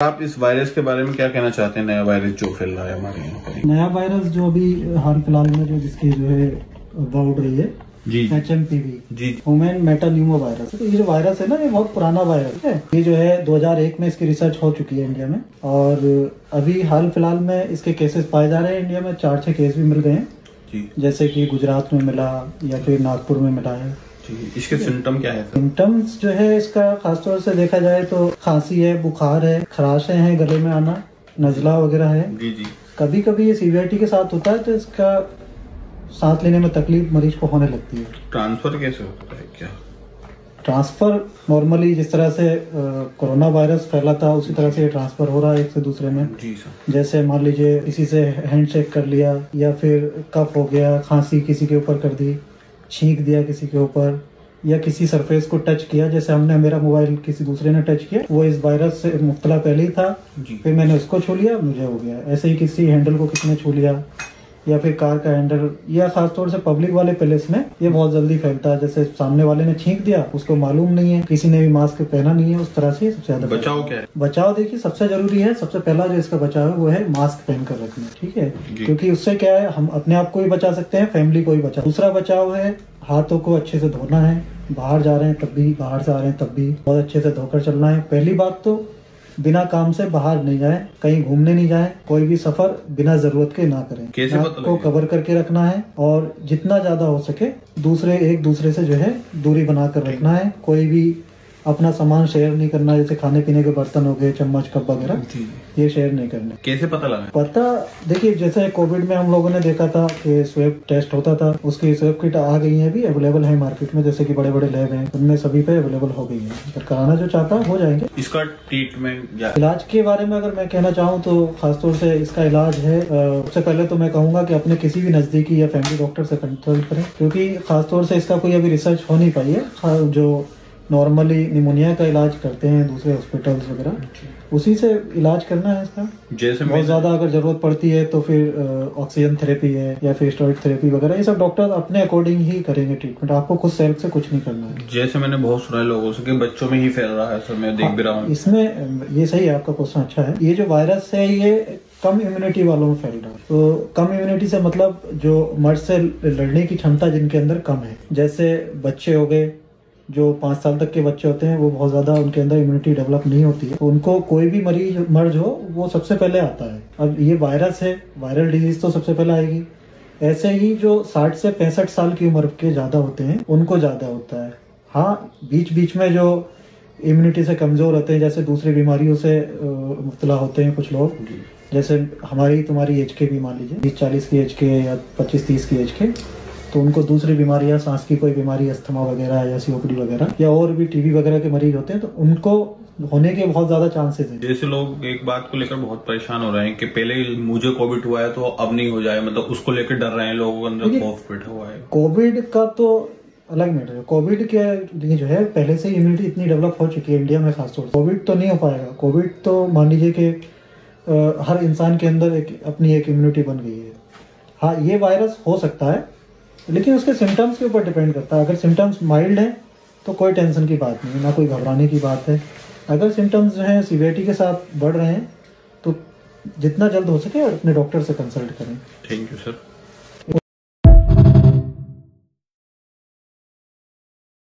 आप इस वायरस के बारे में क्या कहना चाहते हैं? नया वायरस जो फैल रहा है हमारे यहाँ पर, नया वायरस जो अभी हाल फिलहाल में जो जिसकी जो है उड़ रही है जी HMPV जी ह्यूमन मेटान्यूमो वायरस। तो ये जो वायरस है ना, ये बहुत पुराना वायरस है। ये जो है 2001 में इसकी रिसर्च हो चुकी है इंडिया में, और अभी हाल फिलहाल में इसके केसेस पाए जा रहे हैं। इंडिया में 4-6 केस भी मिल गए हैं जी, जैसे कि गुजरात में मिला या फिर नागपुर में मिला है। इसके सिम्टम क्या है? सिम्टम्स जो है इसका खासतौर से देखा जाए तो खांसी है, बुखार है, खराशें हैं, गले में आना, नजला वगैरह है। जी जी। कभी कभी ये सीवियरिटी के साथ होता है तो इसका सांस लेने में तकलीफ मरीज को होने लगती है। ट्रांसफर कैसे होता है क्या? ट्रांसफर नॉर्मली जिस तरह से कोरोना वायरस फैला था उसी तरह से ये ट्रांसफर हो रहा है एक से दूसरे में। जी सर। जैसे मान लीजिए किसी से हैंडशेक कर लिया, या फिर कफ हो गया, खांसी किसी के ऊपर कर दी, छींक दिया किसी के ऊपर, या किसी सरफेस को टच किया, जैसे हमने मेरा मोबाइल किसी दूसरे ने टच किया, वो इस वायरस से मुब्तला पहले ही था, फिर मैंने उसको छू लिया, मुझे हो गया। ऐसे ही किसी हैंडल को किसी ने छू लिया, या फिर कार का हैंडल, या खासतौर से पब्लिक वाले प्लेस में ये बहुत जल्दी फैलता है। जैसे सामने वाले ने छींक दिया, उसको मालूम नहीं है, किसी ने भी मास्क पहना नहीं है, उस तरह से सबसे ज्यादा बचाव क्या है? बचाव देखिए सबसे जरूरी है, सबसे पहला जो इसका बचाव है वो है मास्क पहनकर रखना, ठीक है, क्योंकि उससे क्या है, हम अपने आप को भी बचा सकते हैं, फैमिली को भी बचा। दूसरा बचाव है हाथों को अच्छे से धोना है, बाहर जा रहे हैं तब भी, बाहर से आ रहे हैं तब भी बहुत अच्छे से धोकर चलना है। पहली बात तो बिना काम से बाहर नहीं जाएं, कहीं घूमने नहीं जाएं, कोई भी सफर बिना जरूरत के ना करें। कैसे नाक को कवर करके रखना है, और जितना ज्यादा हो सके एक दूसरे से जो है दूरी बनाकर रखना है। कोई भी अपना सामान शेयर नहीं करना, जैसे खाने पीने के बर्तन हो गए, चम्मच कप वगैरह, ये शेयर नहीं करने। कैसे पता लगा? पता देखिए, जैसे कोविड में हम लोगों ने देखा था कि स्वैब टेस्ट होता था, उसकी स्वैब किट आ गई है, अभी अवेलेबल है मार्केट में, जैसे कि बड़े बड़े लैब हैं उनमें सभी पे अवेलेबल हो गई है। अगर कराना जो चाहता हो जाएंगे। इसका ट्रीटमेंट या इलाज के बारे में अगर मैं कहना चाहूँ तो खासतौर से इसका इलाज है, सबसे पहले तो मैं कहूँगा कि अपने किसी भी नजदीकी या फैमिली डॉक्टर से कंसल्ट करें, क्योंकि खासतौर से इसका कोई अभी रिसर्च हो नहीं पाई है। जो नॉर्मली निमोनिया का इलाज करते हैं दूसरे हॉस्पिटल्स वगैरह, उसी से इलाज करना है इसका। जैसे बहुत ज्यादा अगर जरूरत पड़ती है तो फिर ऑक्सीजन थेरेपी है या फिर स्टेरॉइड थेरेपी वगैरह, ये सब डॉक्टर अपने अकॉर्डिंग ही करेंगे ट्रीटमेंट। आपको खुद सेल्फ से कुछ नहीं करना है। जैसे मैंने बहुत सुना है लोगों से कि बच्चों में ही फैल रहा है, सर मैं देख भी रहा हूँ। इसमें ये सही है, आपका क्वेश्चन अच्छा है। ये जो वायरस है ये कम इम्यूनिटी वालों में फैल रहा है। तो कम इम्यूनिटी से मतलब जो मर्ज से लड़ने की क्षमता जिनके अंदर कम है, जैसे बच्चे हो गए, जो 5 साल तक के बच्चे होते हैं, वो बहुत ज्यादा उनके अंदर इम्यूनिटी डेवलप नहीं होती है, तो उनको कोई भी मर्ज हो वो सबसे पहले आता है। अब ये वायरस है, वायरल डिजीज तो सबसे पहले आएगी। ऐसे ही जो 60 से 65 साल की उम्र के ज्यादा होते हैं उनको ज्यादा होता है। हाँ, बीच बीच में जो इम्यूनिटी से कमजोर होते हैं, जैसे दूसरी बीमारियों से मुब्तला होते हैं कुछ लोग, जैसे हमारी तुम्हारी एज के भी मान लीजिए 20-40 की एज के या 25-30 की एज के, तो उनको दूसरी बीमारियां, सांस की कोई बीमारी, अस्थमा वगैरह या COPD वगैरह, या और भी TB वगैरह के मरीज होते हैं, तो उनको होने के बहुत ज्यादा चांसेस हैं। जैसे लोग एक बात को लेकर बहुत परेशान हो रहे हैं कि पहले मुझे कोविड हुआ है तो अब नहीं हो जाए, मतलब उसको लेकर डर रहे हैं, लोगों के अंदर खौफ बैठा हुआ है। कोविड का तो अलग मैटर है। कोविड के लिए जो है पहले से इम्यूनिटी इतनी डेवलप हो चुकी है इंडिया में, खासतौर से कोविड तो नहीं हो पाएगा। कोविड तो मान लीजिए कि हर इंसान के अंदर अपनी एक इम्यूनिटी बन गई है। हाँ, ये वायरस हो सकता है, लेकिन उसके सिम्टम्स के ऊपर डिपेंड करता है। अगर सिम्टम्स माइल्ड हैं तो कोई टेंशन की बात नहीं, ना कोई घबराने की बात है। अगर सिम्टम्स जो हैं सीवियरिटी के साथ बढ़ रहे हैं तो जितना जल्द हो सके अपने डॉक्टर से कंसल्ट करें। Thank you sir.